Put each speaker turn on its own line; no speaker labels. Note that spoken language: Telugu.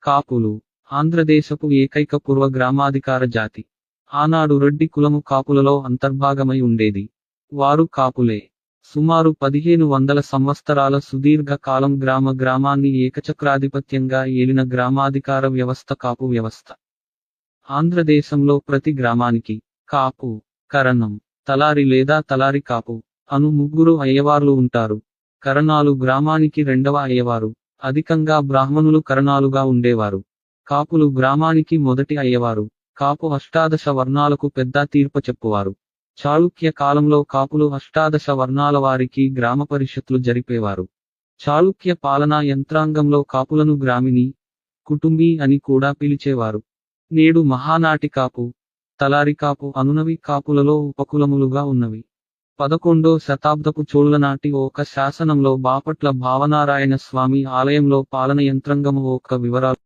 కాపులు ఆంధ్రదేశపు ఏకైక పూర్వ గ్రామాధికార జాతి. ఆనాడు రెడ్డి కులము కాపులలో అంతర్భాగమై ఉండేది. వారు కాపులే. సుమారు 1500 సంవత్సరాల సుదీర్ఘ కాలం గ్రామాన్ని ఏకచక్రాధిపత్యంగా ఏలిన గ్రామాధికార వ్యవస్థ కాపు వ్యవస్థ. ఆంధ్రదేశంలో ప్రతి గ్రామానికి కాపు, కరణం, తలారి లేదా తలారి కాపు అను ముగ్గురు అయ్యవార్లు ఉంటారు. కరణాలు గ్రామానికి రెండవ అయ్యవారు. అధికంగా బ్రాహ్మణులు కరణాలుగా ఉండేవారు. కాపులు గ్రామానికి మొదటి అయ్యవారు. కాపు అష్టాదశ వర్ణాలకు పెద్ద తీర్పు చెప్పువారు. చాళుక్య కాలంలో కాపులు అష్టాదశ వర్ణాల వారికి గ్రామ పరిషత్లు జరిపేవారు. చాళుక్య పాలనా యంత్రాంగంలో కాపులను గ్రామిణి, కుటుంబీ అని కూడా పిలిచేవారు. నేడు మహానాటి కాపు, తలారి కాపు అనునవి కాపులలో ఉపకులములుగా ఉన్నవి. 11వ శతాబ్దపు చోళనాటి ఒక శాసనంలో బాపట్ల భావనారాయణ స్వామి ఆలయంలో పాలన యంత్రాంగము ఒక వివరాలు